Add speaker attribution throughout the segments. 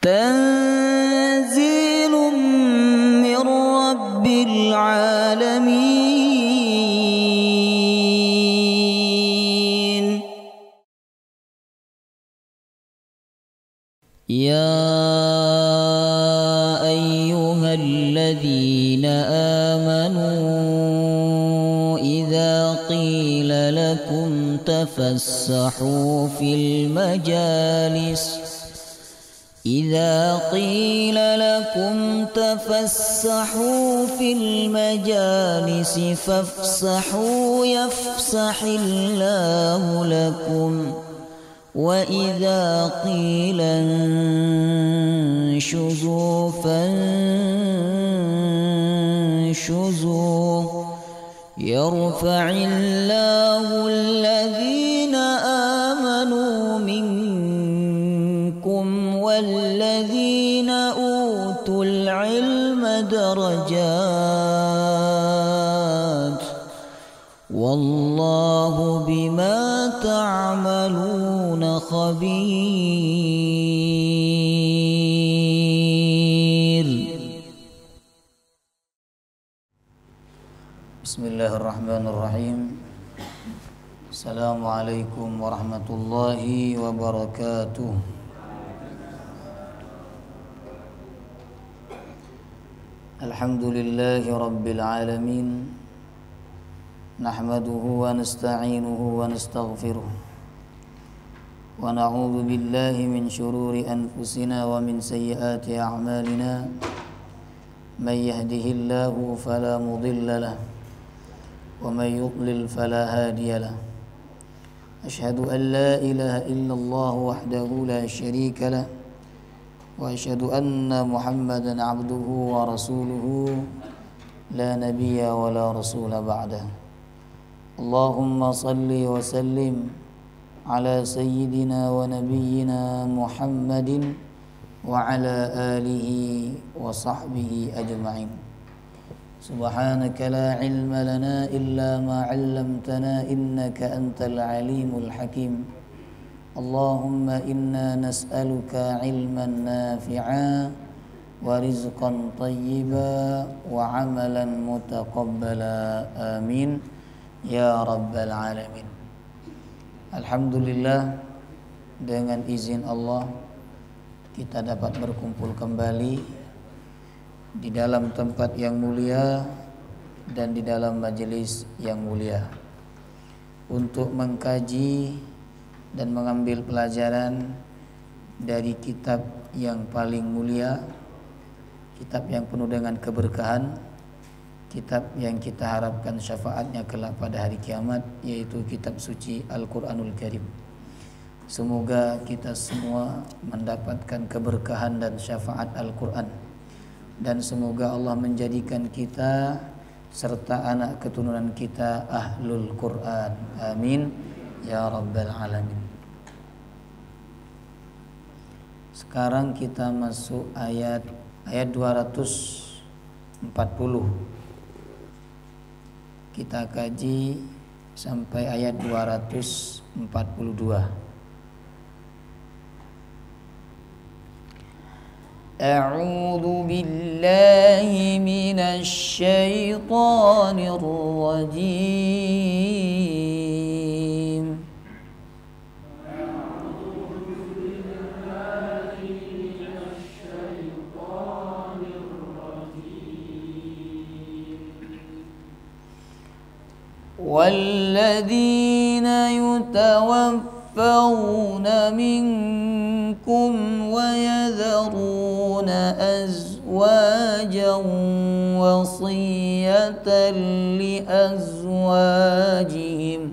Speaker 1: تنزيل من رب العالمين. يا أيها الذين آمنوا إذا قيل لكم تفسحوا في المجالس فافسحوا يفسح الله لكم، وإذا قيل انشزوا فانشزوا يرفع الله الذين آمنوا منكم والذين أوتوا العلم درجات، والله بما تعملون خبير. بسم الله الرحمن الرحيم. السلام عليكم ورحمة الله وبركاته. الحمد لله رب العالمين، نحمده ونستعينه ونستغفره، ونعوذ بالله من شرور أنفسنا ومن سيئات أعمالنا. من يهده الله فلا مضل له، ومن يضلل فلا هادي له. أشهد أن لا إله إلا الله وحده لا شريك له، وأشهد أن محمدا عبده ورسوله لا نبي ولا رسول بعده. اللهم صل وسلم على سيدنا ونبينا محمد وعلى آله وصحبه أجمعين. سبحانك لا علم لنا إلا ما علمتنا إنك أنت العليم الحكيم. اللهم إنا نسألك علما نافعا ورزقا طيبا وعملا متقبلا، آمين ya rabbal alamin. Alhamdulillah, dengan izin Allah kita dapat berkumpul kembali di dalam tempat yang mulia dan di dalam majelis yang mulia untuk mengkaji dan mengambil pelajaran dari kitab yang paling mulia, kitab yang penuh dengan keberkahan, kitab yang kita harapkan syafaatnya kelak pada hari kiamat, yaitu kitab suci Al-Quranul Karim. Semoga kita semua mendapatkan keberkahan dan syafaat Al-Quran, dan semoga Allah menjadikan kita serta anak keturunan kita ahlul Quran, amin ya rabbal alamin. Sekarang kita masuk ayat 240. Kita kaji sampai ayat 242. A'udzu billahi minasy syaithanir rajim. والذين يتوفون منكم ويذرون أزواجا وصية لأزواجهم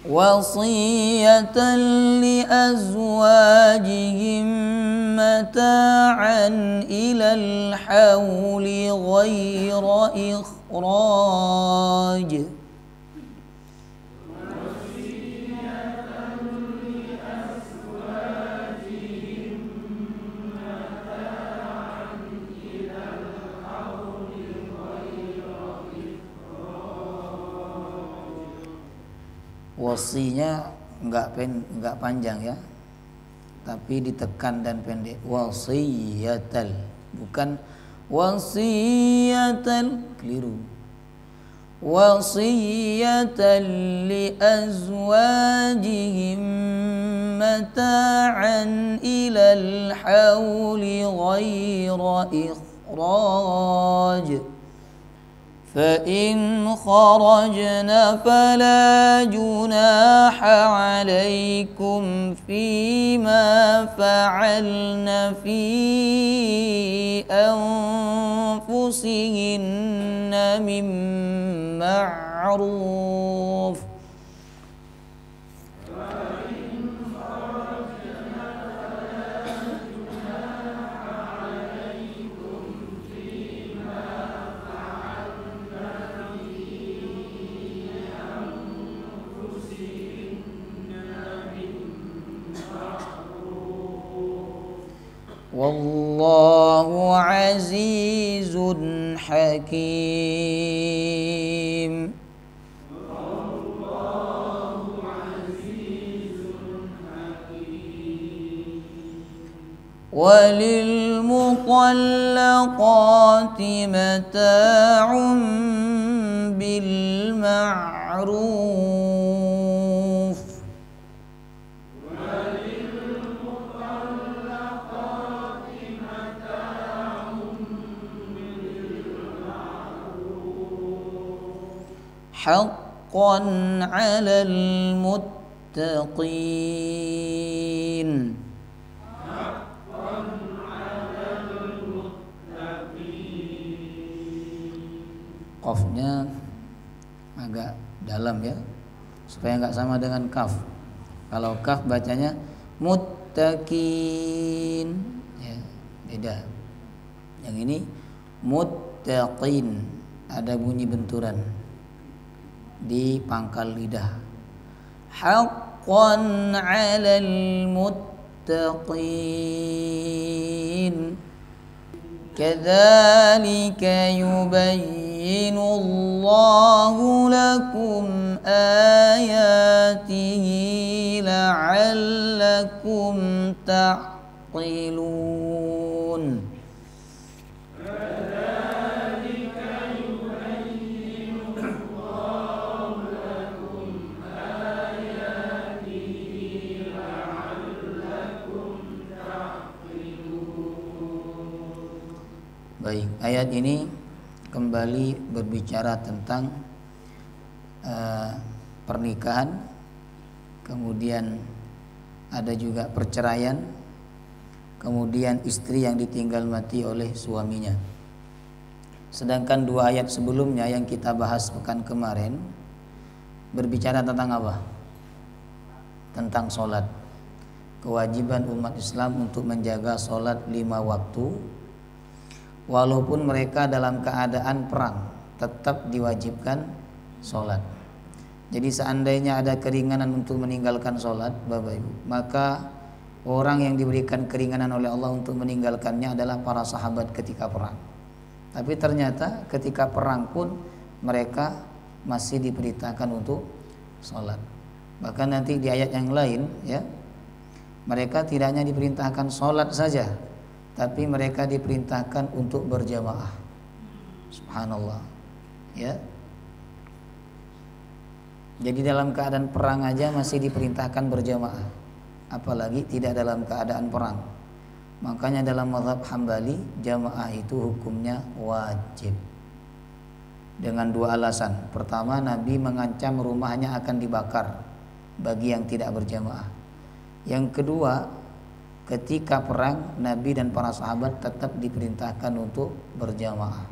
Speaker 1: وصية لأزواجهم متاعا إلى الحول غير إخراج. وصية Wasinya enggak panjang ya, tapi ditekan dan pendek. Wasiyatal, bukan wasiyatal, keliru. Wasiyatan li azwajihim mata'an ilal hauli ghaira ikhraj. فإن خرجن فلا جناح عليكم فيما فعلن في أنفسهن من معروف Wallahu azizun hakim. Walil mutallaqati mata'un bil ma'ruf. حقا على المتقين. Qafnya agak dalam ya, supaya nggak sama dengan kaf. Kalau kaf bacanya muttaqin ya, beda. Yang ini muttaqin, ada bunyi benturan di pangkal lidah. Haqqan 'alal muttaqin. Kadzalika yubayyinu Allahu lakum ayatihi la'allakum ta'qilun. Baik, ayat ini kembali berbicara tentang pernikahan, kemudian ada juga perceraian, kemudian istri yang ditinggal mati oleh suaminya. Sedangkan dua ayat sebelumnya yang kita bahas pekan kemarin berbicara tentang apa? Tentang sholat. Kewajiban umat Islam untuk menjaga sholat 5 waktu. Walaupun mereka dalam keadaan perang, tetap diwajibkan sholat. Jadi seandainya ada keringanan untuk meninggalkan sholat, Bapak Ibu, maka orang yang diberikan keringanan oleh Allah untuk meninggalkannya adalah para sahabat ketika perang. Tapi ternyata ketika perang pun mereka masih diperintahkan untuk sholat. Bahkan nanti di ayat yang lain ya, mereka tidak hanya diperintahkan sholat saja, tapi mereka diperintahkan untuk berjamaah. Subhanallah. Ya. Jadi dalam keadaan perang aja masih diperintahkan berjamaah, apalagi tidak dalam keadaan perang. Makanya dalam mazhab Hambali jamaah itu hukumnya wajib. Dengan 2 alasan. Pertama, Nabi mengancam rumahnya akan dibakar bagi yang tidak berjamaah. Yang kedua, ketika perang Nabi dan para sahabat tetap diperintahkan untuk berjamaah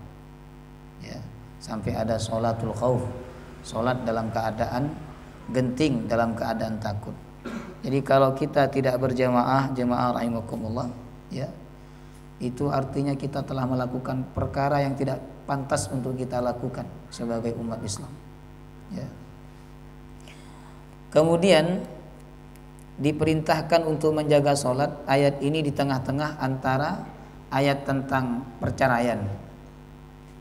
Speaker 1: ya, sampai ada sholatul khauf, sholat dalam keadaan genting, dalam keadaan takut. Jadi kalau kita tidak berjamaah, jamaah rahimakumullah ya, itu artinya kita telah melakukan perkara yang tidak pantas untuk kita lakukan sebagai umat Islam ya. Kemudian diperintahkan untuk menjaga sholat. Ayat ini di tengah-tengah antara ayat tentang perceraian.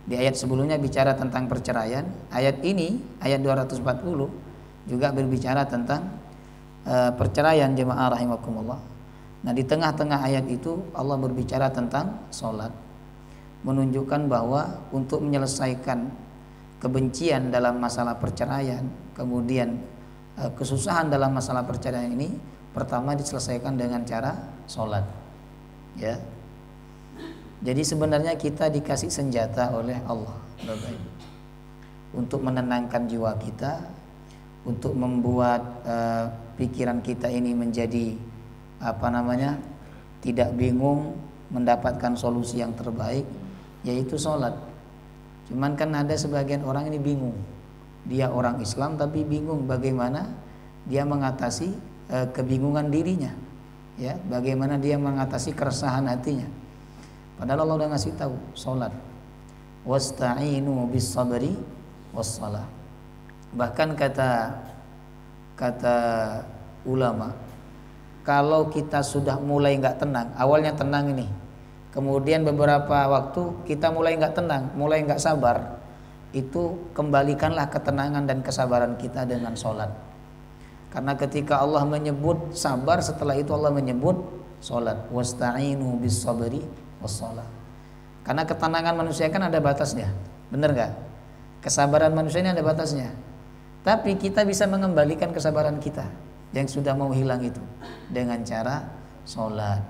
Speaker 1: Di ayat sebelumnya bicara tentang perceraian. Ayat ini, ayat 240, juga berbicara tentang perceraian jemaah rahimakumullah. Nah, di tengah-tengah ayat itu Allah berbicara tentang sholat, menunjukkan bahwa untuk menyelesaikan kebencian dalam masalah perceraian, kemudian kesusahan dalam masalah perceraian ini, pertama diselesaikan dengan cara sholat. Ya, jadi sebenarnya kita dikasih senjata oleh Allah, Bapak Ibu, untuk menenangkan jiwa kita, untuk membuat pikiran kita ini menjadi tidak bingung, mendapatkan solusi yang terbaik, yaitu sholat. Cuman kan ada sebagian orang ini bingung, dia orang Islam tapi bingung bagaimana dia mengatasi kebingungan dirinya, ya, bagaimana dia mengatasi keresahan hatinya. Padahal Allah udah ngasih tahu sholat, wasta'inu bis sabri was salah. Bahkan kata ulama, kalau kita sudah mulai nggak tenang, awalnya tenang ini, kemudian beberapa waktu kita mulai nggak tenang, mulai nggak sabar, itu kembalikanlah ketenangan dan kesabaran kita dengan sholat. Karena ketika Allah menyebut sabar, setelah itu Allah menyebut sholat, wasta'inu bis sabri was salah. Karena ketenangan manusia kan ada batasnya, benar nggak? Kesabaran manusia ini ada batasnya. Tapi kita bisa mengembalikan kesabaran kita yang sudah mau hilang itu dengan cara sholat.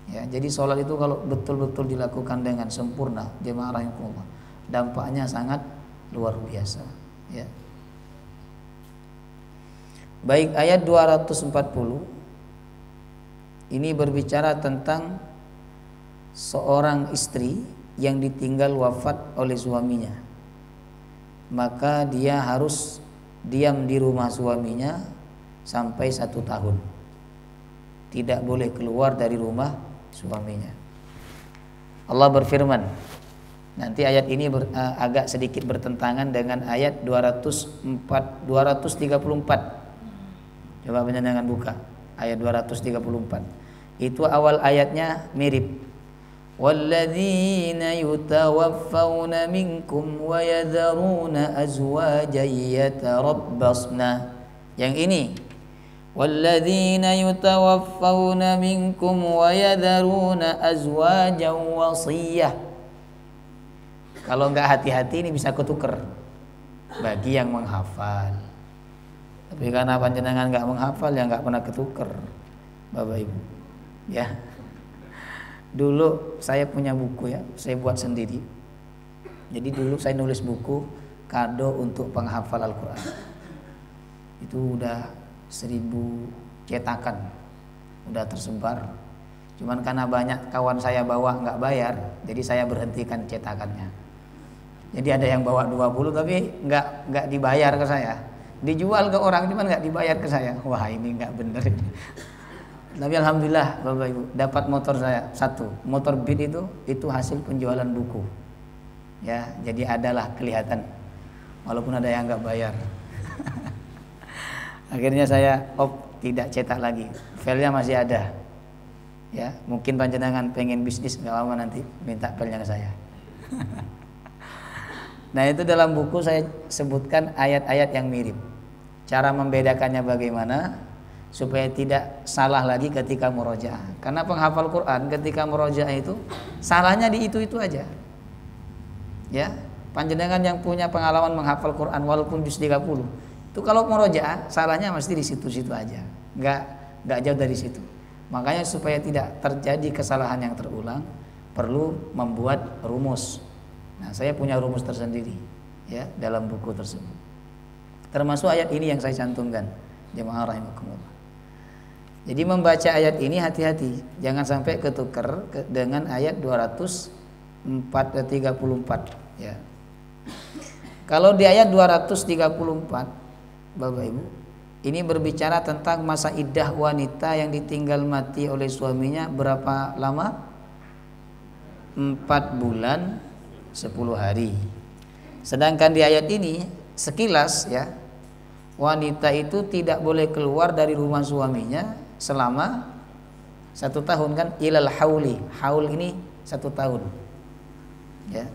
Speaker 1: Ya, jadi sholat itu kalau betul-betul dilakukan dengan sempurna, jemaah rahimakumullah, dampaknya sangat luar biasa. Ya. Baik, ayat 240 ini berbicara tentang seorang istri yang ditinggal wafat oleh suaminya, maka dia harus diam di rumah suaminya sampai 1 tahun, tidak boleh keluar dari rumah suaminya. Allah berfirman, nanti ayat ini agak sedikit bertentangan dengan ayat 234. Coba penjenengan buka ayat 234. Itu awal ayatnya mirip. Walladzina yutawaffawna minkum wa yadharuna azwajan yatarabbasna. Yang ini, walladzina yutawaffawna minkum wa yadharuna azwajan wasiyah. Kalau enggak hati-hati ini bisa ketuker bagi yang menghafal. Tapi karena panjenengan enggak menghafal, ya enggak pernah ketuker, Bapak Ibu. Ya. Dulu saya punya buku, ya, saya buat sendiri. Jadi dulu saya nulis buku kado untuk penghafal Al-Quran. Itu udah 1000 cetakan, udah tersebar. Cuman karena banyak kawan saya bawa nggak bayar, jadi saya berhentikan cetakannya. Jadi ada yang bawa 20 tapi nggak dibayar ke saya, dijual ke orang cuman nggak dibayar ke saya. Wah, ini nggak bener. Tapi alhamdulillah Bapak Ibu, dapat motor saya 1, motor Beat itu hasil penjualan buku. Ya, jadi adalah kelihatan walaupun ada yang nggak bayar. Akhirnya saya tidak cetak lagi, filenya masih ada. Ya, mungkin panjenengan pengen bisnis, nggak lama nanti minta filenya ke saya. Nah, itu dalam buku saya sebutkan ayat-ayat yang mirip. Cara membedakannya bagaimana supaya tidak salah lagi ketika murojaah. Karena penghafal Quran ketika murojaah itu salahnya di itu aja. Ya, panjenengan yang punya pengalaman menghafal Quran walaupun juz 30, itu kalau murojaah salahnya mesti di situ-situ aja. Enggak jauh dari situ. Makanya supaya tidak terjadi kesalahan yang terulang, perlu membuat rumus. Nah, saya punya rumus tersendiri, ya, dalam buku tersebut. Termasuk ayat ini yang saya cantumkan, jemaah rahimakumullah. Jadi membaca ayat ini hati-hati, jangan sampai ketuker dengan ayat 234, ya. Kalau di ayat 234, Bapak Ibu, ini berbicara tentang masa iddah wanita yang ditinggal mati oleh suaminya berapa lama? 4 bulan 10 hari. Sedangkan di ayat ini sekilas, ya, wanita itu tidak boleh keluar dari rumah suaminya selama 1 tahun, kan, ilal hauli. Haul ini 1 tahun. Ya.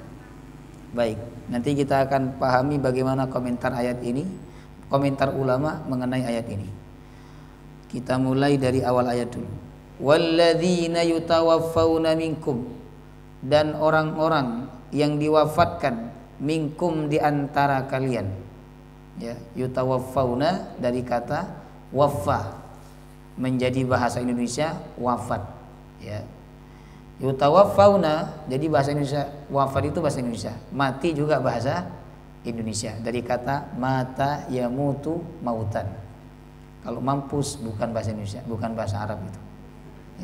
Speaker 1: Baik, nanti kita akan pahami bagaimana komentar ayat ini. komentar ulama mengenai ayat ini. Kita mulai dari awal ayat dulu. Walladzina yutawaffawna minkum, dan orang-orang yang diwafatkan minkum di antara kalian. Ya, yutawaffawna dari kata waffa menjadi bahasa Indonesia wafat. Ya. Yutawaffawna jadi bahasa Indonesia, wafat itu bahasa Indonesia, mati juga bahasa Indonesia dari kata mata yamutu mautan. Kalau mampus bukan bahasa Indonesia, bukan bahasa Arab itu.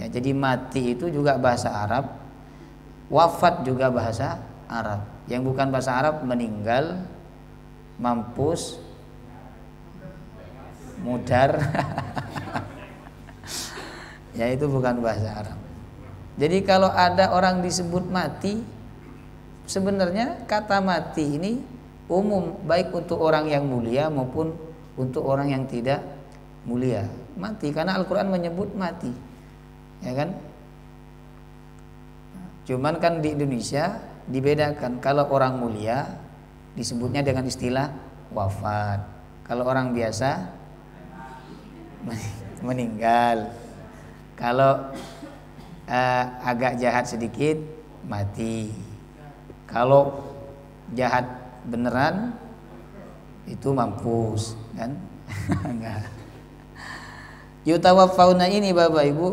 Speaker 1: Ya, jadi mati itu juga bahasa Arab, wafat juga bahasa Arab. Yang bukan bahasa Arab meninggal, mampus, mudar. Ya, itu bukan bahasa Arab. Jadi kalau ada orang disebut mati, sebenarnya kata mati ini umum, baik untuk orang yang mulia maupun untuk orang yang tidak mulia. Mati karena Al-Quran menyebut mati, ya kan? Cuman kan di Indonesia dibedakan, kalau orang mulia disebutnya dengan istilah wafat, kalau orang biasa meninggal, kalau agak jahat sedikit mati, kalau jahat beneran itu mampus, kan? Enggak. Yutawaffawna ini Bapak Ibu,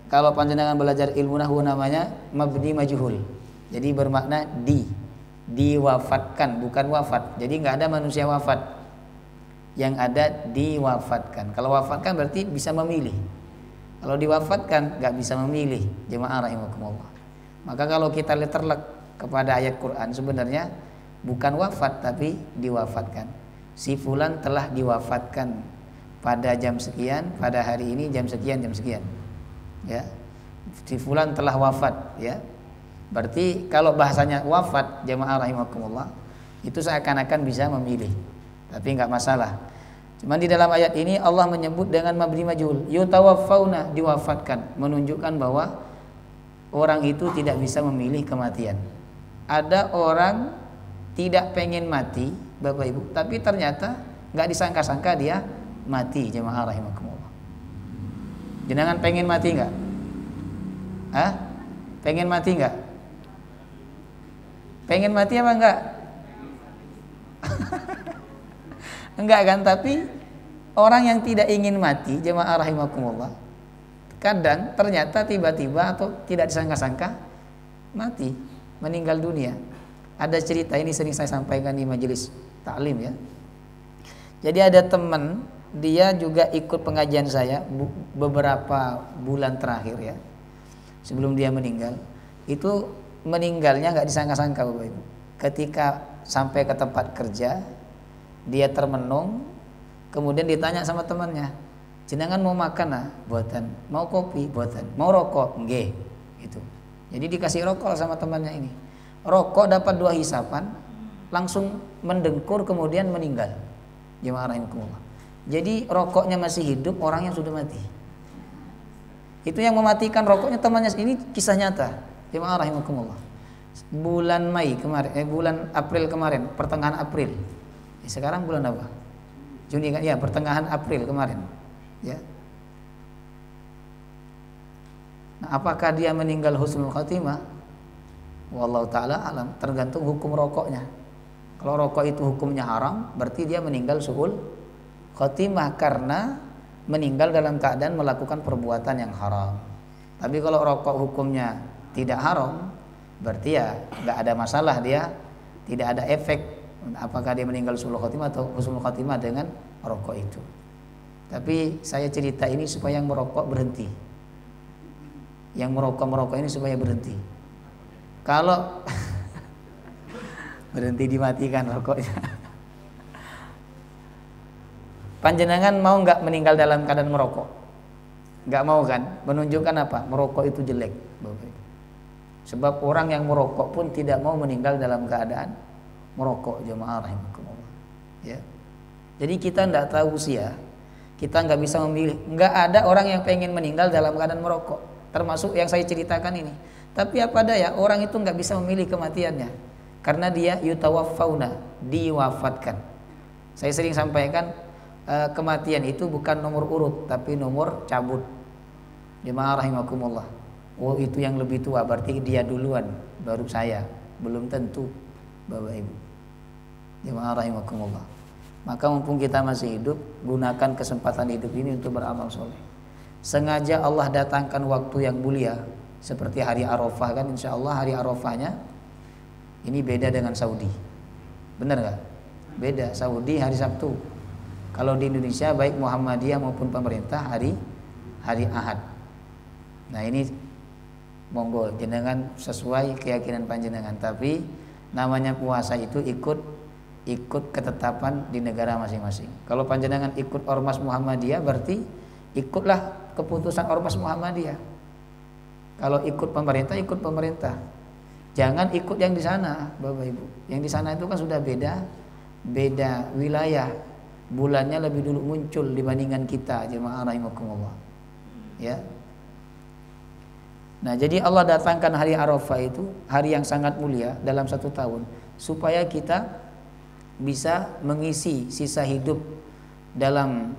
Speaker 1: kalau panjenengan belajar ilmu nahwu namanya mabni majhul. Jadi bermakna diwafatkan, bukan wafat. Jadi nggak ada manusia wafat, yang ada diwafatkan. Kalau wafatkan berarti bisa memilih. Kalau diwafatkan nggak bisa memilih. Jemaah rahimakumullah. Maka kalau kita terlek kepada ayat Quran, sebenarnya bukan wafat tapi diwafatkan. Si fulan telah diwafatkan pada jam sekian, pada hari ini jam sekian jam sekian. Ya, si fulan telah wafat. Ya, berarti kalau bahasanya wafat, jemaah rahimakumullah, itu seakan-akan bisa memilih. Tapi nggak masalah. Cuman di dalam ayat ini Allah menyebut dengan mabni majhul, yutawaffawna, diwafatkan, menunjukkan bahwa orang itu tidak bisa memilih kematian. Ada orang tidak pengen mati, Bapak Ibu, tapi ternyata nggak disangka-sangka dia mati, jemaah rahimakumullah. Jenengan pengen mati nggak? Hah? Pengen mati nggak? Pengen mati apa enggak? Enggak kan? Tapi orang yang tidak ingin mati, jemaah rahimakumullah, kadang ternyata tiba-tiba atau tidak disangka-sangka mati, meninggal dunia. Ada cerita ini sering saya sampaikan di majelis taklim ya. Jadi ada teman, dia juga ikut pengajian saya beberapa bulan terakhir ya, sebelum dia meninggal. Itu meninggalnya nggak disangka-sangka Bapak Ibu. Ketika sampai ke tempat kerja, dia termenung, kemudian ditanya sama temannya, jenengan mau makan ah? Buatan. Mau kopi? Buatan. Mau rokok? Nggih. Gitu. Jadi dikasih rokok sama temannya ini. Rokok dapat 2 hisapan, langsung mendengkur kemudian meninggal. Jemaah rahimakumullah. Jadi rokoknya masih hidup, orang yang sudah mati. Itu yang mematikan rokoknya temannya, ini kisah nyata. Jemaah rahimakumullah. Bulan Mei kemarin, bulan April kemarin, pertengahan April. Sekarang bulan apa? Juni kan? Ya, pertengahan April kemarin. Ya. Nah, apakah dia meninggal husnul khatimah? Wallahu taala alam, tergantung hukum rokoknya. Kalau rokok itu hukumnya haram, berarti dia meninggal su'ul khatimah karena meninggal dalam keadaan melakukan perbuatan yang haram. Tapi kalau rokok hukumnya tidak haram, berarti ya nggak ada masalah, dia tidak ada efek apakah dia meninggal su'ul khatimah atau husnul khatimah dengan rokok itu. Tapi saya cerita ini supaya yang merokok berhenti. Yang merokok ini supaya berhenti. Kalau berhenti dimatikan rokoknya. Panjenengan mau nggak meninggal dalam keadaan merokok? Nggak mau kan? Menunjukkan apa? Merokok itu jelek. Sebab orang yang merokok pun tidak mau meninggal dalam keadaan merokok, jemaah rahimakumullah. Ya. Jadi kita nggak tahu usia, kita nggak bisa memilih. Nggak ada orang yang pengen meninggal dalam keadaan merokok, termasuk yang saya ceritakan ini. Tapi apa daya, orang itu nggak bisa memilih kematiannya, karena dia yutawaffawna, diwafatkan. Saya sering sampaikan kematian itu bukan nomor urut tapi nomor cabut. Jemaah rahimakumullah. Oh itu yang lebih tua berarti dia duluan baru saya. Belum tentu Bapak Ibu. Jemaah rahimakumullah. Maka mumpung kita masih hidup, gunakan kesempatan hidup ini untuk beramal soleh. Sengaja Allah datangkan waktu yang mulia seperti hari Arafah kan, insya Allah hari Arafahnya ini beda dengan Saudi. Benar nggak? Beda. Saudi hari Sabtu. Kalau di Indonesia baik Muhammadiyah maupun pemerintah hari Ahad. Nah ini monggo jenengan sesuai keyakinan panjenengan, tapi namanya puasa itu ikut ketetapan di negara masing-masing. Kalau panjenengan ikut Ormas Muhammadiyah berarti ikutlah keputusan Ormas Muhammadiyah. Kalau ikut pemerintah, ikut pemerintah. Jangan ikut yang di sana, Bapak Ibu. Yang di sana itu kan sudah beda wilayah. Bulannya lebih dulu muncul dibandingkan kita, jemaah rahimakumullah. Ya. Nah, jadi Allah datangkan hari Arafah itu, hari yang sangat mulia dalam satu tahun, supaya kita bisa mengisi sisa hidup dalam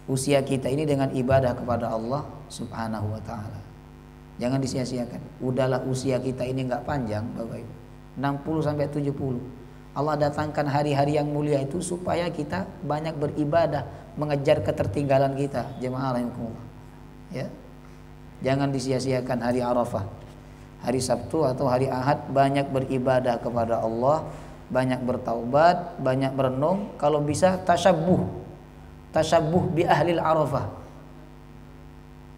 Speaker 1: usia kita ini dengan ibadah kepada Allah Subhanahu wa taala. Jangan disia-siakan. Udahlah usia kita ini enggak panjang, Bapak Ibu. 60 sampai 70. Allah datangkan hari-hari yang mulia itu supaya kita banyak beribadah, mengejar ketertinggalan kita, jemaah rahimakumullah. Ya. Jangan disia-siakan hari Arafah. Hari Sabtu atau hari Ahad banyak beribadah kepada Allah, banyak bertaubat, banyak berenung, kalau bisa tasyabbuh bi ahlil Arafah.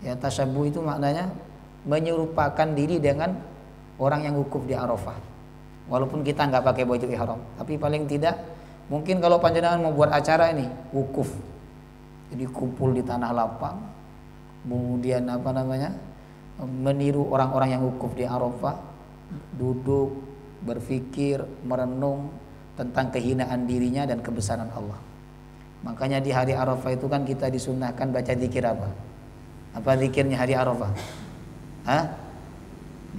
Speaker 1: Ya, tasyabbuh itu maknanya menyerupakan diri dengan orang yang wukuf di Arafah. Walaupun kita nggak pakai baju ihram, tapi paling tidak mungkin kalau panjenengan mau buat acara ini wukuf, jadi kumpul di tanah lapang, kemudian meniru orang-orang yang wukuf di Arafah, duduk, berpikir, merenung tentang kehinaan dirinya dan kebesaran Allah. Makanya di hari Arafah itu kan kita disunnahkan baca zikir apa? Apa zikirnya hari Arafah? Hah?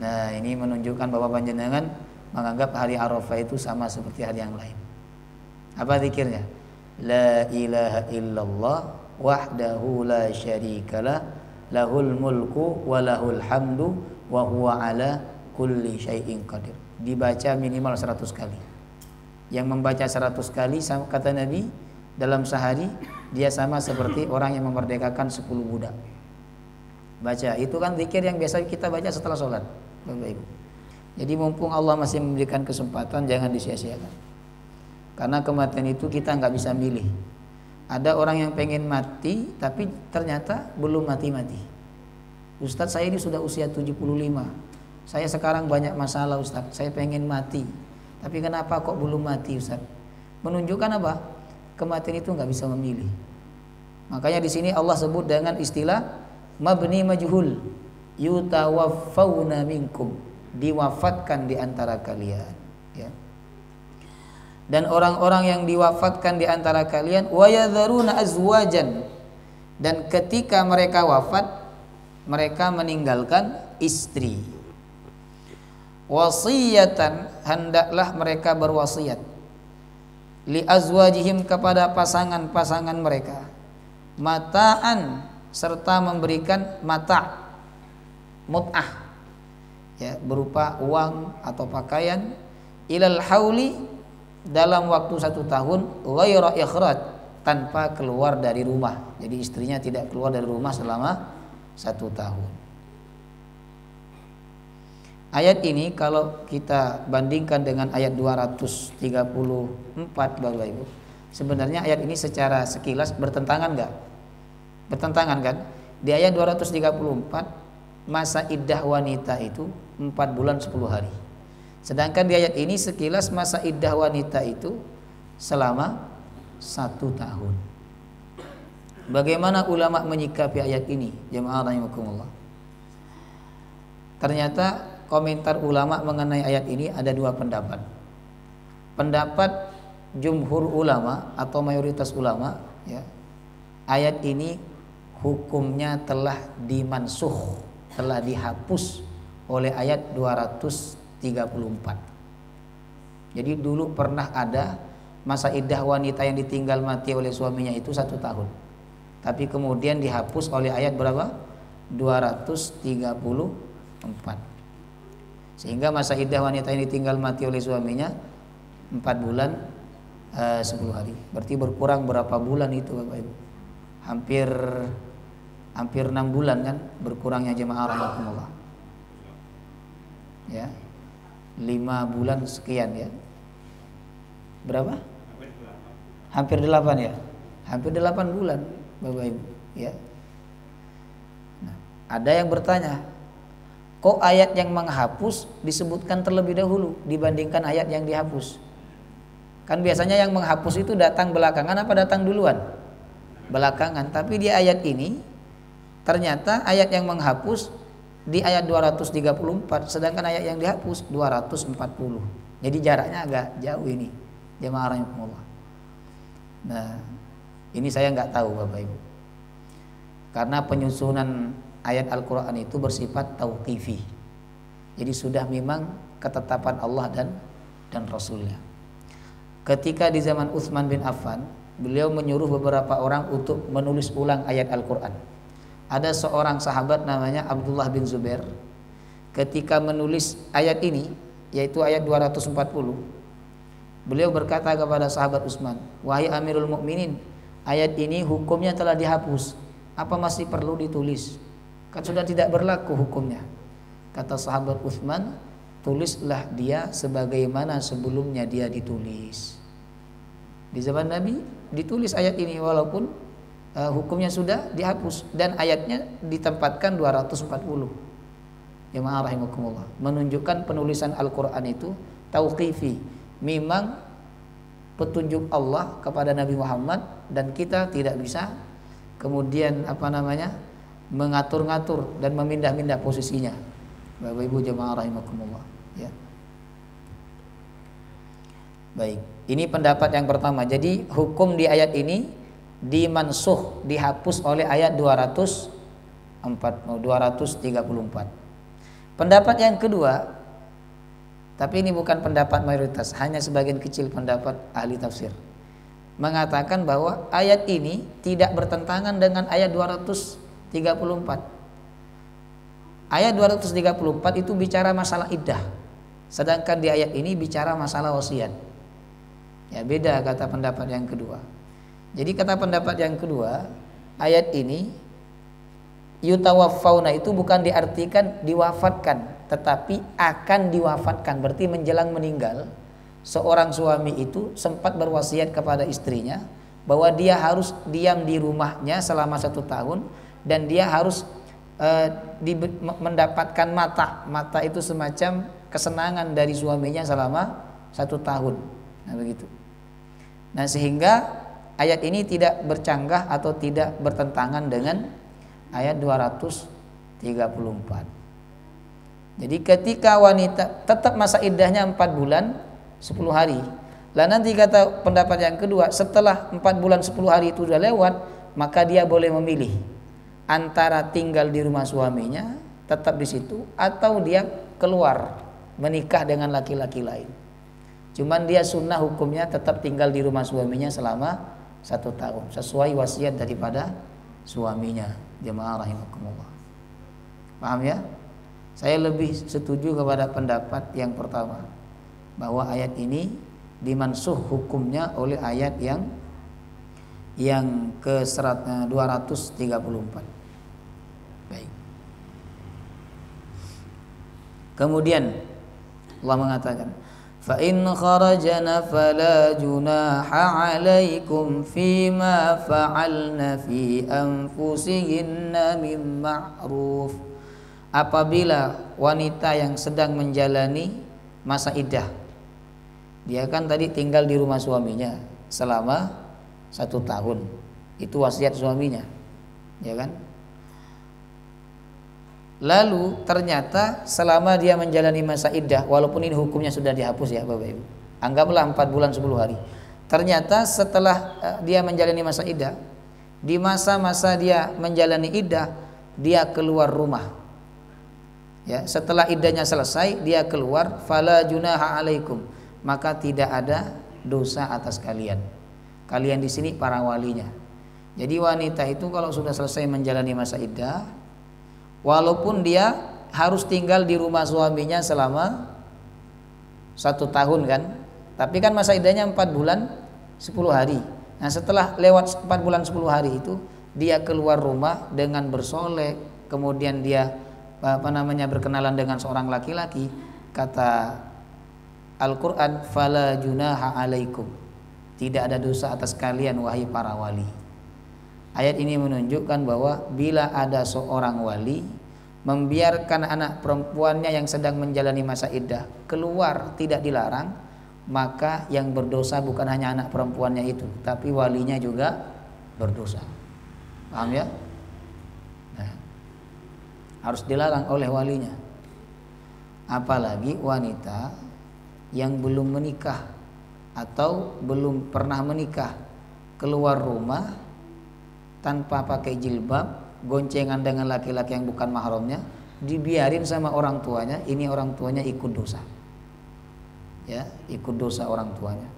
Speaker 1: Nah ini menunjukkan bahwa panjenengan menganggap hari Arafah itu sama seperti hari yang lain. Apa zikirnya? La ilaha illallah wahdahu la syarikalah lahul mulku wa lahul hamdu wa huwa ala kulli syai'in qadir. Dibaca minimal 100 kali. Yang membaca 100 kali kata Nabi dalam sehari dia sama seperti orang yang memerdekakan 10 budak. Baca, itu kan zikir yang biasa kita baca setelah sholat, Bapak Ibu. Jadi mumpung Allah masih memberikan kesempatan, jangan disia-siakan. Karena kematian itu kita nggak bisa milih. Ada orang yang pengen mati tapi ternyata belum mati-mati. Ustadz, saya ini sudah usia 75. Saya sekarang banyak masalah Ustadz, saya pengen mati. Tapi kenapa kok belum mati Ustadz? Menunjukkan apa? Kematian itu nggak bisa memilih. Makanya di sini Allah sebut dengan istilah mabni majhul, yutawaffawna minkum, diwafatkan di antara kalian, ya. Dan orang-orang yang diwafatkan di antara kalian wa yadharuna azwajan, dan ketika mereka wafat mereka meninggalkan istri. Wasiyatan, hendaklah mereka berwasiat li azwajihim, kepada pasangan-pasangan mereka, mataan, serta memberikan mata, mut'ah, ya, berupa uang atau pakaian, ilal hauli, dalam waktu 1 tahun, ghaira ikhraj, tanpa keluar dari rumah. Jadi istrinya tidak keluar dari rumah selama 1 tahun. Ayat ini kalau kita bandingkan dengan ayat 234 Bapak Ibu, sebenarnya ayat ini secara sekilas bertentangan enggak? Bertentangan kan? Di ayat 234 masa iddah wanita itu 4 bulan 10 hari. Sedangkan di ayat ini sekilas masa iddah wanita itu selama 1 tahun. Bagaimana ulama menyikapi ayat ini? Jemaah rahimakumullah. Ternyata komentar ulama mengenai ayat ini ada 2 pendapat. Pendapat jumhur ulama atau mayoritas ulama, ya, ayat ini hukumnya telah dimansuh, telah dihapus oleh ayat 234. Jadi dulu pernah ada masa iddah wanita yang ditinggal mati oleh suaminya itu 1 tahun. Tapi kemudian dihapus oleh ayat berapa? 234. Sehingga masa iddah wanita yang ditinggal mati oleh suaminya 4 bulan 10 hari. Berarti berkurang berapa bulan itu Bapak Ibu? Hampir 6 bulan kan berkurangnya jemaah rahimakumullah. Ya. 5 bulan sekian ya. Berapa? Hampir 8 ya. Hampir 8 bulan Bapak Ibu ya. Nah, ada yang bertanya, kok ayat yang menghapus disebutkan terlebih dahulu dibandingkan ayat yang dihapus? Kan biasanya yang menghapus itu datang belakangan apa datang duluan? Belakangan. Tapi di ayat ini ternyata ayat yang menghapus di ayat 234, sedangkan ayat yang dihapus 240. Jadi jaraknya agak jauh ini. Jemaah rahimakumullah. Nah, ini saya nggak tahu Bapak Ibu. Karena penyusunan ayat Al-Qur'an itu bersifat tauqifi. Jadi sudah memang ketetapan Allah dan Rasulnya. Ketika di zaman Utsman bin Affan, beliau menyuruh beberapa orang untuk menulis ulang ayat Al-Qur'an. Ada seorang sahabat namanya Abdullah bin Zubair. Ketika menulis ayat ini, yaitu ayat 240, beliau berkata kepada sahabat Utsman, "Wahai Amirul Mukminin, ayat ini hukumnya telah dihapus. Apa masih perlu ditulis? Kan sudah tidak berlaku hukumnya." Kata sahabat Utsman, "Tulislah dia sebagaimana sebelumnya dia ditulis." Di zaman Nabi ditulis ayat ini walaupun hukumnya sudah dihapus dan ayatnya ditempatkan 240. Jemaah rahimakumullah, menunjukkan penulisan Al-Qur'an itu tauqifi. Memang petunjuk Allah kepada Nabi Muhammad dan kita tidak bisa kemudian mengatur-ngatur dan memindah-mindah posisinya. Bapak Ibu jemaah rahimakumullah ya. Baik, ini pendapat yang pertama. Jadi hukum di ayat ini dimansuh, dihapus oleh ayat 234. Pendapat yang kedua, tapi ini bukan pendapat mayoritas, hanya sebagian kecil pendapat ahli tafsir, mengatakan bahwa ayat ini tidak bertentangan dengan ayat 234. Ayat 234 itu bicara masalah iddah, sedangkan di ayat ini bicara masalah wasiat. Ya, beda kata pendapat yang kedua. Jadi kata pendapat yang kedua, ayat ini yutawaffauna itu bukan diartikan diwafatkan, tetapi akan diwafatkan. Berarti menjelang meninggal, seorang suami itu sempat berwasiat kepada istrinya bahwa dia harus diam di rumahnya selama 1 tahun dan dia harus mendapatkan mata itu semacam kesenangan dari suaminya selama 1 tahun. Nah begitu. Nah sehingga ayat ini tidak bercanggah atau tidak bertentangan dengan ayat 234. Jadi ketika wanita tetap masa iddahnya 4 bulan 10 hari. Lah nanti kata pendapat yang kedua, setelah 4 bulan 10 hari itu sudah lewat, maka dia boleh memilih antara tinggal di rumah suaminya tetap di situ atau dia keluar menikah dengan laki-laki lain. Cuman dia sunnah hukumnya tetap tinggal di rumah suaminya selama 1 tahun sesuai wasiat daripada suaminya. Jemaah rahimakumullah. Paham ya? Saya lebih setuju kepada pendapat yang pertama, bahwa ayat ini dimansuh hukumnya oleh ayat yang ke 234. Baik. Kemudian Allah mengatakan, fa in kharajna fala junaha 'alaikum fima fa'alna fi anfusihinna min ma'ruf. Apabila wanita yang sedang menjalani masa iddah, dia kan tadi tinggal di rumah suaminya selama 1 tahun, itu wasiat suaminya, ya kan? Lalu ternyata selama dia menjalani masa iddah, walaupun ini hukumnya sudah dihapus ya Bapak Ibu, anggaplah 4 bulan 10 hari. Ternyata setelah dia menjalani masa iddah, di masa-masa dia menjalani iddah, dia keluar rumah. Ya, setelah iddahnya selesai dia keluar, fala junaha alaikum, maka tidak ada dosa atas kalian. Kalian di sini para walinya. Jadi wanita itu kalau sudah selesai menjalani masa iddah, walaupun dia harus tinggal di rumah suaminya selama 1 tahun kan, tapi kan masa iddahnya 4 bulan 10 hari. Nah setelah lewat 4 bulan 10 hari itu dia keluar rumah dengan bersolek, kemudian dia berkenalan dengan seorang laki-laki, kata Al-Quran, fala junaha alaikum, tidak ada dosa atas kalian wahai para wali. Ayat ini menunjukkan bahwa bila ada seorang wali membiarkan anak perempuannya yang sedang menjalani masa iddah keluar tidak dilarang, maka yang berdosa bukan hanya anak perempuannya itu, tapi walinya juga berdosa. Paham ya? Nah, harus dilarang oleh walinya. Apalagi wanita yang belum menikah atau belum pernah menikah keluar rumah tanpa pakai jilbab, goncengan dengan laki-laki yang bukan mahramnya, dibiarin sama orang tuanya, ini orang tuanya ikut dosa. Ya, ikut dosa orang tuanya.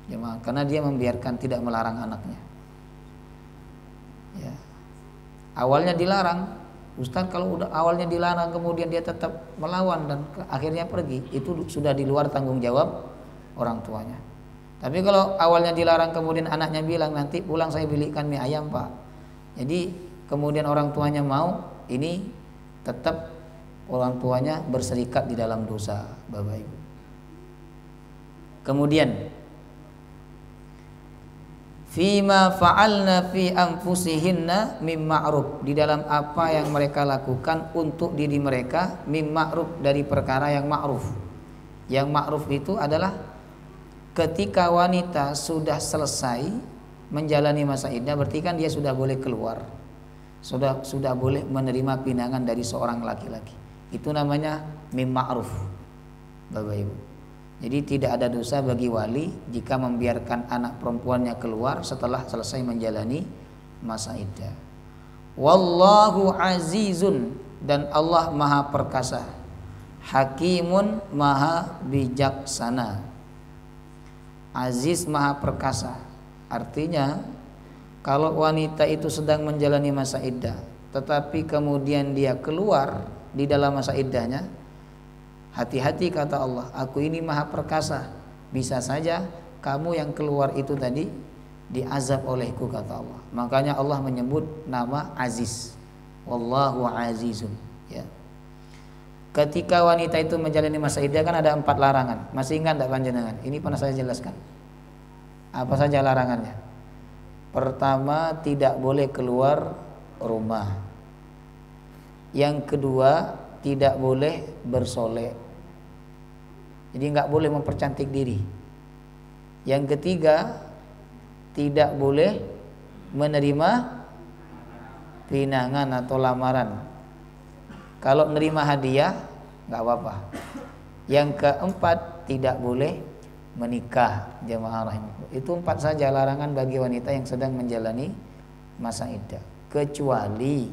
Speaker 1: Ya, karena dia membiarkan, tidak melarang anaknya. Ya. Awalnya dilarang, Ustaz, kalau udah awalnya dilarang kemudian dia tetap melawan dan akhirnya pergi, itu sudah di luar tanggung jawab orang tuanya. Tapi kalau awalnya dilarang kemudian anaknya bilang, nanti pulang saya belikan mie ayam Pak, jadi kemudian orang tuanya mau, ini tetap orang tuanya berserikat di dalam dosa, Bapak Ibu. Kemudian fima fa'alna fi anfusihinna mim ma'ruf, di dalam apa yang mereka lakukan untuk diri mereka, mim ma'ruf, dari perkara yang ma'ruf. Yang ma'ruf itu adalah ketika wanita sudah selesai menjalani masa iddah, berarti kan dia sudah boleh keluar, sudah boleh menerima pinangan dari seorang laki-laki. Itu namanya mim ma'ruf, Bapak Ibu. Jadi tidak ada dosa bagi wali jika membiarkan anak perempuannya keluar setelah selesai menjalani masa iddah. Wallahu azizun, dan Allah maha perkasa, hakimun, maha bijaksana. Aziz, maha perkasa, artinya kalau wanita itu sedang menjalani masa iddah tetapi kemudian dia keluar di dalam masa iddahnya, hati-hati kata Allah, aku ini maha perkasa, bisa saja kamu yang keluar itu tadi diazab olehku kata Allah. Makanya Allah menyebut nama Aziz, wallahu azizun, ya. Ketika wanita itu menjalani masa iddah kan ada 4 larangan. Masih ingat tidak panjenengan? Ini pernah saya jelaskan. Apa saja larangannya? Pertama, tidak boleh keluar rumah. Yang kedua, tidak boleh bersolek. Jadi nggak boleh mempercantik diri. Yang ketiga, tidak boleh menerima pinangan atau lamaran. Kalau menerima hadiah nggak apa-apa. Yang keempat, tidak boleh menikah, jemaah rahimahullah. Itu 4 saja larangan bagi wanita yang sedang menjalani masa iddah. Kecuali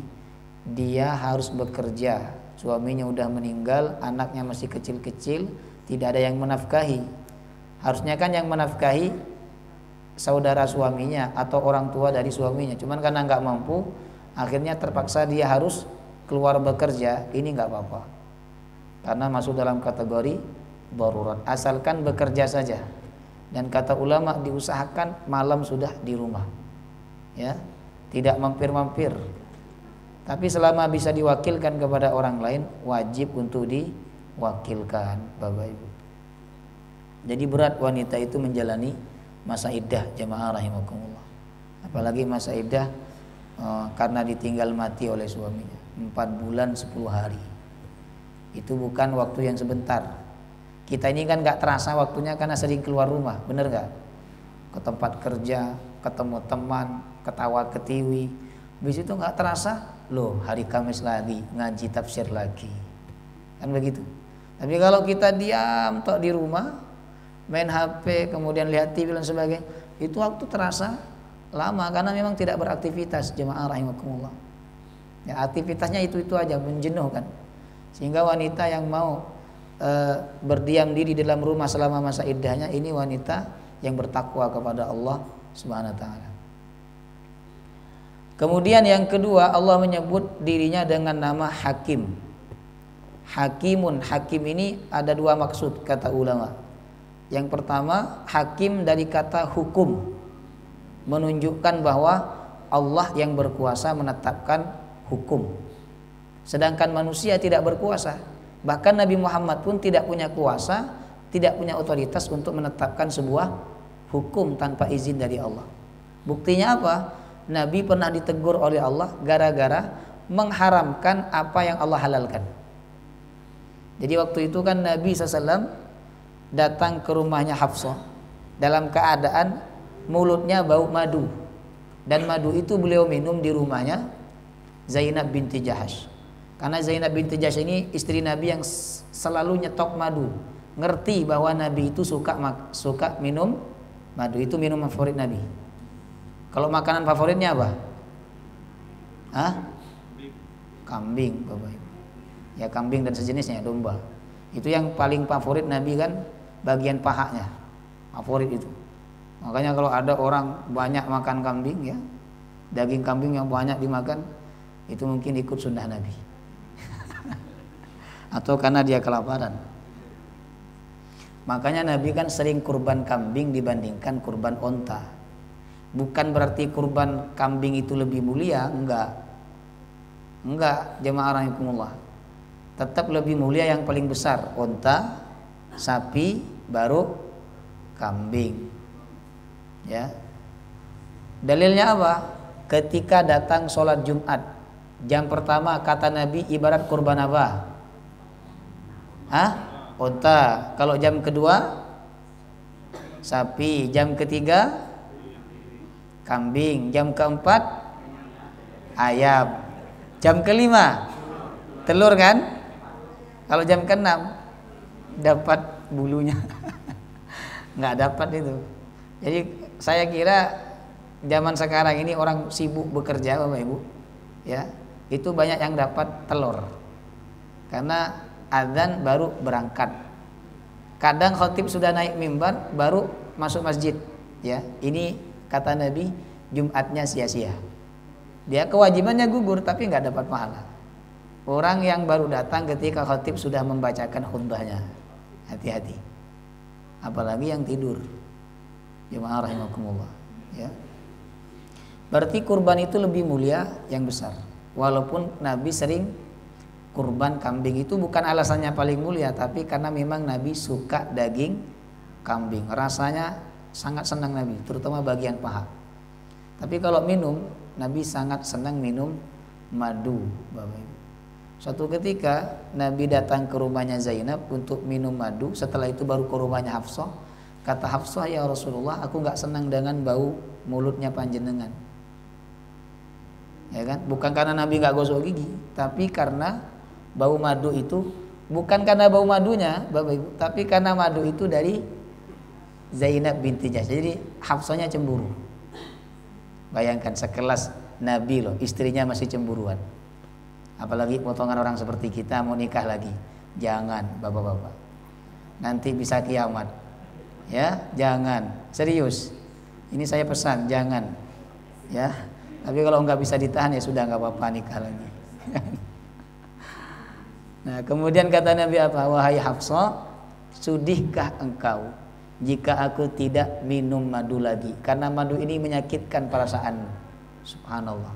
Speaker 1: dia harus bekerja, suaminya udah meninggal, anaknya masih kecil-kecil, tidak ada yang menafkahi. Harusnya kan yang menafkahi saudara suaminya atau orang tua dari suaminya. Cuman karena nggak mampu, akhirnya terpaksa dia harus keluar bekerja. Ini nggak apa-apa, karena masuk dalam kategori darurat, asalkan bekerja saja. Dan kata ulama, diusahakan malam sudah di rumah, ya, tidak mampir-mampir. Tapi selama bisa diwakilkan kepada orang lain, wajib untuk diwakilkan, Bapak Ibu. Jadi berat wanita itu menjalani masa iddah, jemaah rahimakumullah. Apalagi masa iddah karena ditinggal mati oleh suaminya 4 bulan 10 hari. Itu bukan waktu yang sebentar. Kita ini kan gak terasa waktunya karena sering keluar rumah, bener gak? Ke tempat kerja, ketemu teman, ketawa ketiwi. Habis itu gak terasa, loh hari Kamis lagi, ngaji tafsir lagi. Kan begitu. Tapi kalau kita diam tok di rumah, main HP, kemudian lihat TV dan sebagainya, itu waktu terasa lama karena memang tidak beraktivitas, jemaah rahimakumullah. Ya, aktivitasnya itu aja, menjenuhkan. Sehingga wanita yang mau berdiam diri dalam rumah selama masa iddahnya, ini wanita yang bertakwa kepada Allah Subhanahu wa taala. Kemudian yang kedua, Allah menyebut dirinya dengan nama Hakim. Hakimun, hakim ini ada dua maksud kata ulama. Yang pertama, hakim dari kata hukum, menunjukkan bahwa Allah yang berkuasa menetapkan hukum. Sedangkan manusia tidak berkuasa. Bahkan Nabi Muhammad pun tidak punya kuasa, tidak punya otoritas untuk menetapkan sebuah hukum tanpa izin dari Allah. Buktinya apa? Nabi pernah ditegur oleh Allah gara-gara mengharamkan apa yang Allah halalkan. Jadi waktu itu kan Nabi SAW datang ke rumahnya Hafsah dalam keadaan mulutnya bau madu. Dan madu itu beliau minum di rumahnya Zainab binti Jahash. Karena Zainab binti Jahash ini istri Nabi yang selalu nyetok madu. Ngerti bahwa Nabi itu suka minum madu, itu minuman favorit Nabi. Kalau makanan favoritnya apa? Hah? Kambing, Bapak Ibu. Ya kambing dan sejenisnya, domba. Itu yang paling favorit Nabi kan, bagian pahanya. Favorit itu. Makanya kalau ada orang banyak makan kambing ya, daging kambing yang banyak dimakan, itu mungkin ikut sunnah Nabi. Atau karena dia kelaparan. Makanya Nabi kan sering kurban kambing dibandingkan kurban onta. Bukan berarti kurban kambing itu lebih mulia, enggak, jemaah rahimakumullah. Tetap lebih mulia yang paling besar, onta, sapi, baru kambing. Ya. Dalilnya apa? Ketika datang sholat Jumat, jam pertama kata Nabi ibarat kurban apa? Hah? Onta. Kalau jam kedua sapi, jam ketiga kambing, jam keempat ayam, jam kelima telur kan? Kalau jam keenam dapat bulunya. Nggak dapat itu. Jadi saya kira zaman sekarang ini orang sibuk bekerja Bapak Ibu, ya itu banyak yang dapat telur karena adzan baru berangkat. Kadang khotib sudah naik mimbar baru masuk masjid, ya ini kata Nabi Jumatnya sia-sia. Dia kewajibannya gugur tapi nggak dapat pahala. Orang yang baru datang ketika khotib sudah membacakan khutbahnya, hati-hati. Apalagi yang tidur. Jemaah rahimakumullah, ya. Berarti kurban itu lebih mulia yang besar. Walaupun Nabi sering kurban kambing, itu bukan alasannya paling mulia, tapi karena memang Nabi suka daging kambing. Rasanya sangat senang Nabi, terutama bagian paha. Tapi kalau minum, Nabi sangat senang minum madu, Bapak Ibu. Suatu ketika Nabi datang ke rumahnya Zainab untuk minum madu, setelah itu baru ke rumahnya Hafsah. Kata Hafsah, ya Rasulullah, aku gak senang dengan bau mulutnya panjenengan. Ya kan? Bukan karena Nabi gak gosok gigi, tapi karena bau madu itu, bukan karena bau madunya Bapak Ibu, tapi karena madu itu dari Zainab binti Jahsy. Jadi Hafsahnya cemburu. Bayangkan sekelas Nabi loh, istrinya masih cemburuan. Apalagi potongan orang seperti kita mau nikah lagi. Jangan bapak-bapak, nanti bisa kiamat. Ya, jangan. Serius. Ini saya pesan, jangan. Ya. Tapi kalau nggak bisa ditahan ya sudah, nggak apa-apa, nikah lagi. Nah, kemudian kata Nabi apa? Wahai Hafsah, sudihkah engkau jika aku tidak minum madu lagi? Karena madu ini menyakitkan perasaanmu. Subhanallah.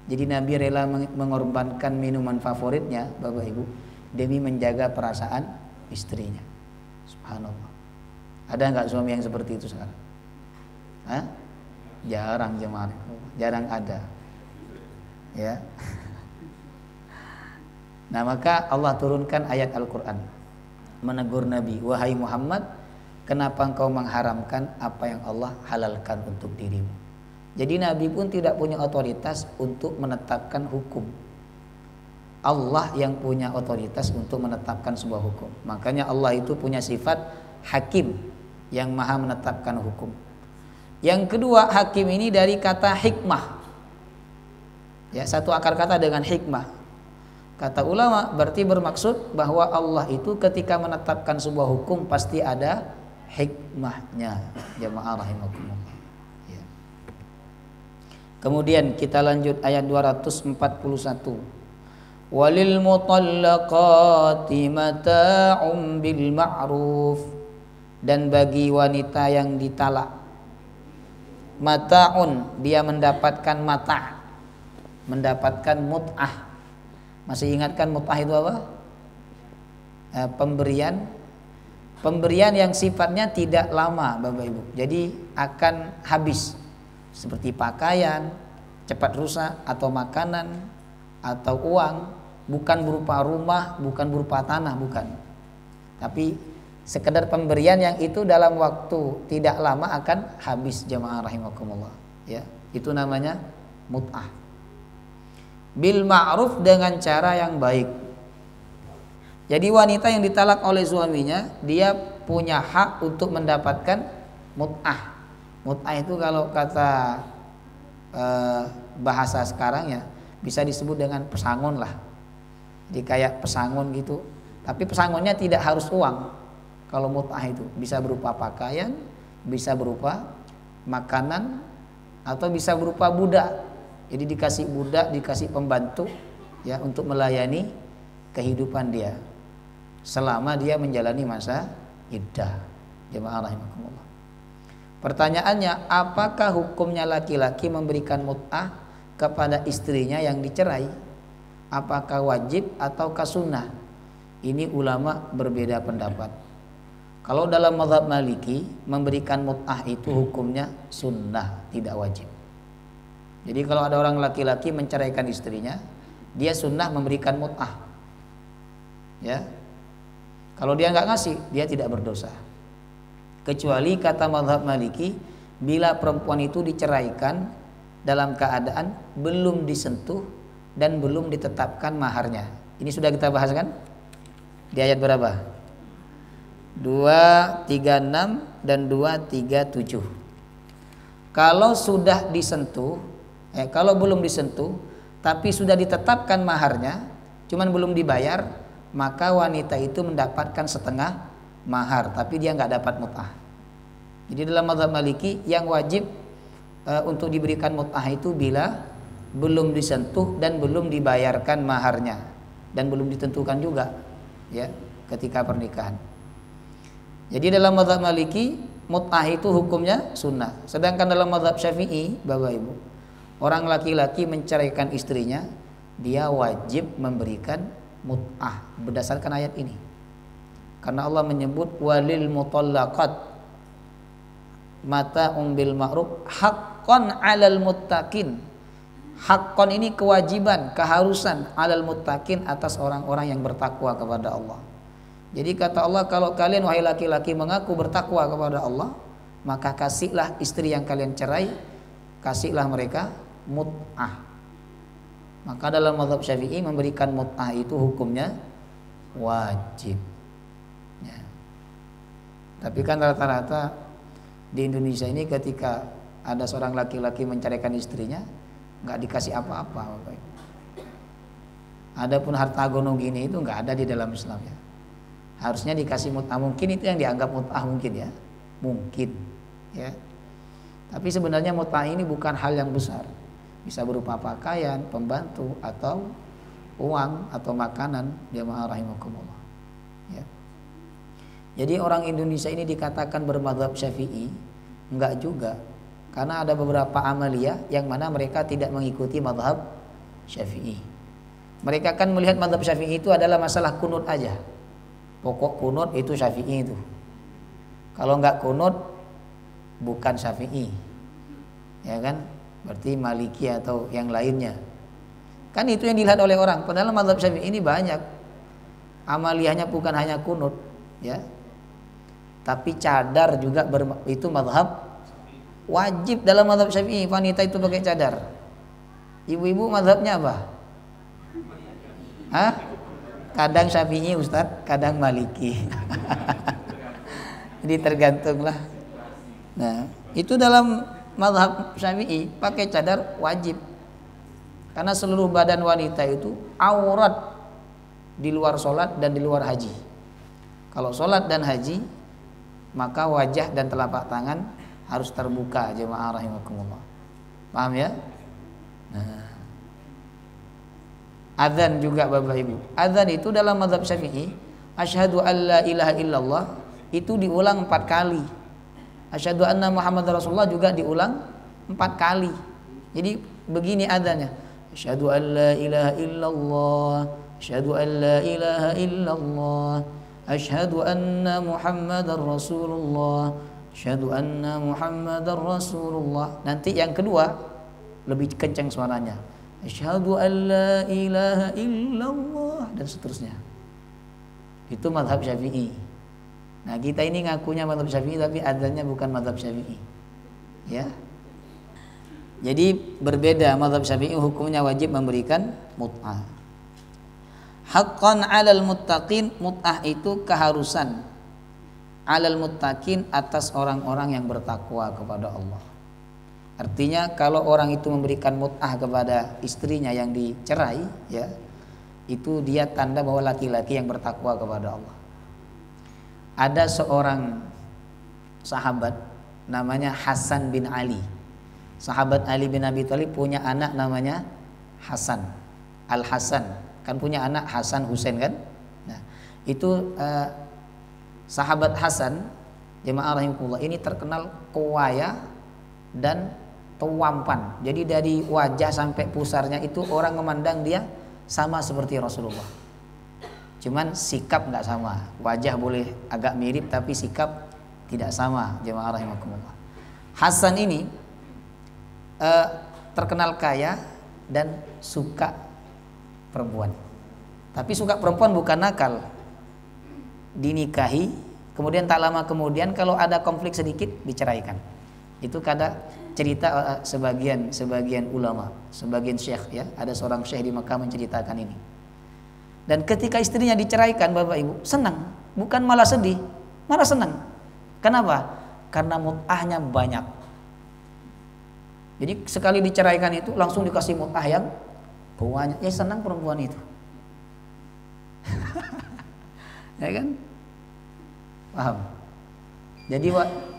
Speaker 1: Jadi Nabi rela mengorbankan minuman favoritnya, Bapak Ibu, demi menjaga perasaan istrinya. Subhanallah. Ada nggak suami yang seperti itu sekarang? Hah? Jarang jemaah, jarang ada. Ya. Nah, maka Allah turunkan ayat Al-Quran menegur Nabi, wahai Muhammad, kenapa engkau mengharamkan apa yang Allah halalkan untuk dirimu? Jadi Nabi pun tidak punya otoritas untuk menetapkan hukum. Allah yang punya otoritas untuk menetapkan sebuah hukum. Makanya Allah itu punya sifat hakim, yang maha menetapkan hukum. Yang kedua, hakim ini dari kata hikmah. Ya, satu akar kata dengan hikmah. Kata ulama berarti bermaksud bahwa Allah itu ketika menetapkan sebuah hukum pasti ada hikmahnya, jamaah rahimakumullah. Ya. Kemudian kita lanjut ayat 241. Walil mutallaqati mata'um bil ma'ruf, dan bagi wanita yang ditalak mata'un, dia mendapatkan mata', mendapatkan mut'ah. Masih ingatkan mut'ah itu apa? Pemberian yang sifatnya tidak lama, Bapak Ibu. Jadi akan habis, seperti pakaian cepat rusak, atau makanan, atau uang. Bukan berupa rumah, bukan berupa tanah, bukan. Tapi sekedar pemberian yang itu dalam waktu tidak lama akan habis, jamaah rahimakumullah. Ya, itu namanya mut'ah. Bil ma'ruf, dengan cara yang baik. Jadi wanita yang ditalak oleh suaminya, dia punya hak untuk mendapatkan mut'ah. Mut'ah itu kalau kata bahasa sekarang ya bisa disebut dengan pesangon lah. Jadi kayak pesangon gitu. Tapi pesangonnya tidak harus uang. Kalau mut'ah itu bisa berupa pakaian, bisa berupa makanan, atau bisa berupa budak. Jadi dikasih budak, dikasih pembantu ya untuk melayani kehidupan dia selama dia menjalani masa iddah. Jemaah rahimakumullah. Pertanyaannya, apakah hukumnya laki-laki memberikan mut'ah kepada istrinya yang dicerai? Apakah wajib ataukah sunnah? Ini ulama berbeda pendapat. Kalau dalam mazhab Maliki, memberikan mut'ah itu hukumnya sunnah, tidak wajib. Jadi kalau ada orang laki-laki menceraikan istrinya, dia sunnah memberikan mut'ah. Ya, kalau dia nggak ngasih, dia tidak berdosa. Kecuali kata mazhab Maliki, bila perempuan itu diceraikan dalam keadaan belum disentuh dan belum ditetapkan maharnya. Ini sudah kita bahas kan? Di ayat berapa? 236 dan 237. Kalau sudah disentuh, kalau belum disentuh tapi sudah ditetapkan maharnya, cuman belum dibayar, maka wanita itu mendapatkan setengah mahar, tapi dia nggak dapat mut'ah. Jadi dalam mazhab Maliki yang wajib untuk diberikan mut'ah itu bila belum disentuh dan belum dibayarkan maharnya, dan belum ditentukan juga ya ketika pernikahan. Jadi dalam mazhab Maliki mut'ah itu hukumnya sunnah. Sedangkan dalam mazhab Syafi'i, Bapak Ibu, orang laki-laki menceraikan istrinya, dia wajib memberikan mut'ah berdasarkan ayat ini. Karena Allah menyebut walil mutallaqat mata'um bil ma'ruf haqqan 'alal muttaqin. Haqqan ini kewajiban, keharusan, 'alal muttaqin, atas orang-orang yang bertakwa kepada Allah. Jadi kata Allah, kalau kalian wahai laki-laki mengaku bertakwa kepada Allah, maka kasihlah istri yang kalian cerai, kasihlah mereka mut'ah. Maka dalam mazhab Syafi'i memberikan mut'ah itu hukumnya wajib ya. Tapi kan rata-rata di Indonesia ini ketika ada seorang laki-laki menceraikan istrinya, nggak dikasih apa-apa. Adapun harta gono gini itu nggak ada di dalam Islam ya. Harusnya dikasih mut'ah, mungkin itu yang dianggap mut'ah mungkin ya, mungkin ya. Tapi sebenarnya mut'ah ini bukan hal yang besar, bisa berupa pakaian, pembantu, atau uang atau makanan, jamaah rahimakumullah ya. Jadi orang Indonesia ini dikatakan bermadzhab Syafi'i, enggak juga. Karena ada beberapa amaliyah yang mana mereka tidak mengikuti mazhab Syafi'i. Mereka kan melihat mazhab Syafi'i itu adalah masalah kunut aja. Pokok kunut itu Syafi'i itu. Kalau enggak kunut bukan Syafi'i. Ya kan? Berarti Maliki atau yang lainnya. Kan itu yang dilihat oleh orang. Padahal mazhab Syafi'i ini banyak. Amaliyahnya bukan hanya kunut, ya. Tapi cadar juga itu mazhab wajib dalam mazhab Syafi'i, wanita itu pakai cadar. Ibu-ibu mazhabnya apa? Hah? Kadang Syafi'i Ustaz, kadang Maliki. Jadi tergantunglah. Nah, itu dalam mazhab Syafi'i pakai cadar wajib. Karena seluruh badan wanita itu aurat di luar sholat dan di luar haji. Kalau sholat dan haji maka wajah dan telapak tangan harus terbuka, jemaah rahimakumullah. Paham ya? Nah, adzan juga Bapak Ibu. Adzan itu dalam mazhab Syafi'i, asyhadu alla ilaha illallah itu diulang 4 kali. Asyhadu anna Muhammadar Rasulullah juga diulang 4 kali. Jadi begini adzannya. Asyhadu alla ilaha illallah, asyhadu alla ilaha illallah, asyhadu anna Muhammadar Rasulullah, asyhadu anna Muhammadar Rasulullah. Nanti yang kedua lebih kencang suaranya. Asyhadu alla ilaha illallah dan seterusnya. Itu mazhab Syafi'i. Nah, kita ini ngakunya mazhab Syafi'i tapi adzannya bukan mazhab Syafi'i. Ya. Jadi berbeda, mazhab Syafi'i hukumnya wajib memberikan mut'ah. Haqqan 'alal muttaqin, mut'ah itu keharusan 'alal muttaqin atas orang-orang yang bertakwa kepada Allah. Artinya kalau orang itu memberikan mut'ah kepada istrinya yang dicerai, ya, itu dia tanda bahwa laki-laki yang bertakwa kepada Allah. Ada seorang sahabat namanya Hasan bin Ali. Sahabat Ali bin Abi Thalib punya anak namanya Hasan, Al Hasan. Kan punya anak Hasan Husain kan? Nah, itu sahabat Hasan, jemaah rahimahullah, ini terkenal kewaya dan tuampan. Jadi dari wajah sampai pusarnya itu orang memandang dia sama seperti Rasulullah. Cuman sikap nggak sama. Wajah boleh agak mirip tapi sikap tidak sama, jemaah rahimahullah. Hasan ini terkenal kaya dan suka perempuan. Tapi suka perempuan bukan nakal. Dinikahi, kemudian tak lama kemudian kalau ada konflik sedikit diceraikan. Itu kada cerita sebagian ulama, sebagian syekh, ya. Ada seorang syekh di Mekah menceritakan ini. Dan ketika istrinya diceraikan, Bapak Ibu, senang, bukan malah sedih, malah senang. Kenapa? Karena mut'ahnya banyak. Jadi sekali diceraikan itu langsung dikasih mut'ah yang banyak. Ya senang perempuan itu. Ya kan? Paham? Jadi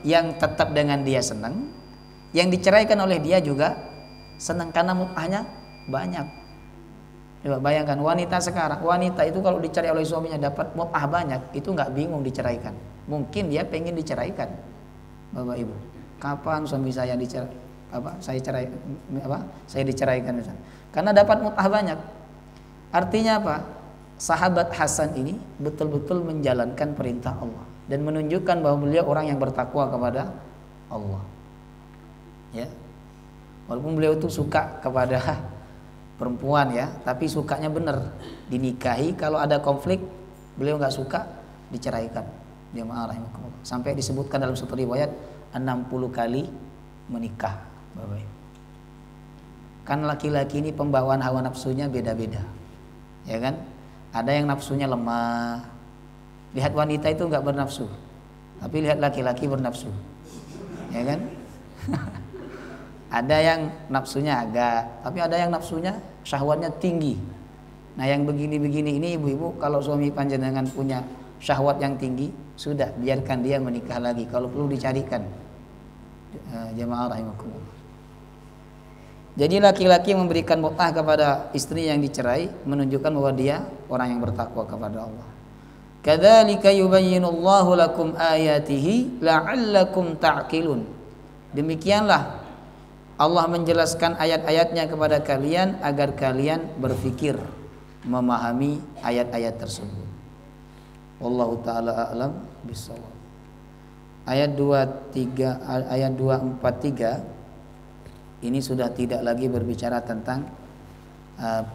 Speaker 1: yang tetap dengan dia senang, yang diceraikan oleh dia juga senang karena mut'ahnya banyak. Coba bayangkan wanita sekarang, wanita itu kalau dicerai oleh suaminya dapat mut'ah banyak, itu nggak bingung diceraikan. Mungkin dia pengen diceraikan, Bapak Ibu. Kapan suami saya dicerai? Saya diceraikan misalnya. Karena dapat mut'ah banyak. Artinya apa? Sahabat Hasan ini betul-betul menjalankan perintah Allah dan menunjukkan bahwa beliau orang yang bertakwa kepada Allah. Ya. Walaupun beliau itu suka kepada perempuan, ya, tapi sukanya benar. Dinikahi, kalau ada konflik beliau nggak suka diceraikan. Dia marah. Sampai disebutkan dalam satu riwayat 60 kali menikah. Bapak. Kan laki-laki ini pembawaan hawa nafsunya beda-beda, ya kan? Ada yang nafsunya lemah, lihat wanita itu nggak bernafsu, tapi lihat laki-laki bernafsu, ya kan? Ada yang nafsunya agak, tapi ada yang nafsunya syahwatnya tinggi. Nah, yang begini-begini ini ibu-ibu, kalau suami panjenengan punya syahwat yang tinggi, sudah biarkan dia menikah lagi, kalau perlu dicarikan. Jemaah rahimakumullah. Jadi laki-laki memberikan mut'ah kepada istri yang dicerai menunjukkan bahwa dia orang yang bertakwa kepada Allah. Kadzalika yubayyinullahu lakum ayatihi la'allakum ta'qilun. Demikianlah Allah menjelaskan ayat-ayatnya kepada kalian agar kalian berfikir, memahami ayat-ayat tersebut. Wallahu taala a'lam bishawab. Ayat 243 ini sudah tidak lagi berbicara tentang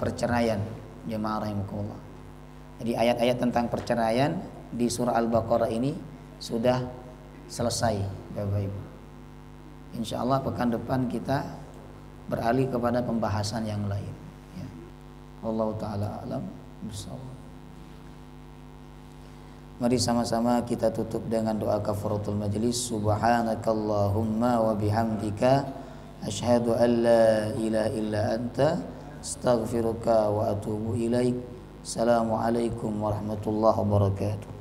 Speaker 1: perceraian, jemaah rahimakumullah. Jadi ayat-ayat tentang perceraian di surah Al-Baqarah ini sudah selesai, Bapak Ibu. Insyaallah pekan depan kita beralih kepada pembahasan yang lain, ya. Wallahu taala a'lam bishawab. Mari sama-sama kita tutup dengan doa kafaratul majlis. Subhanakallahumma wa bihamdika asyhadu an la ilaha illa anta astaghfiruka wa atubu ilaik. Assalamualaikum warahmatullahi wabarakatuh.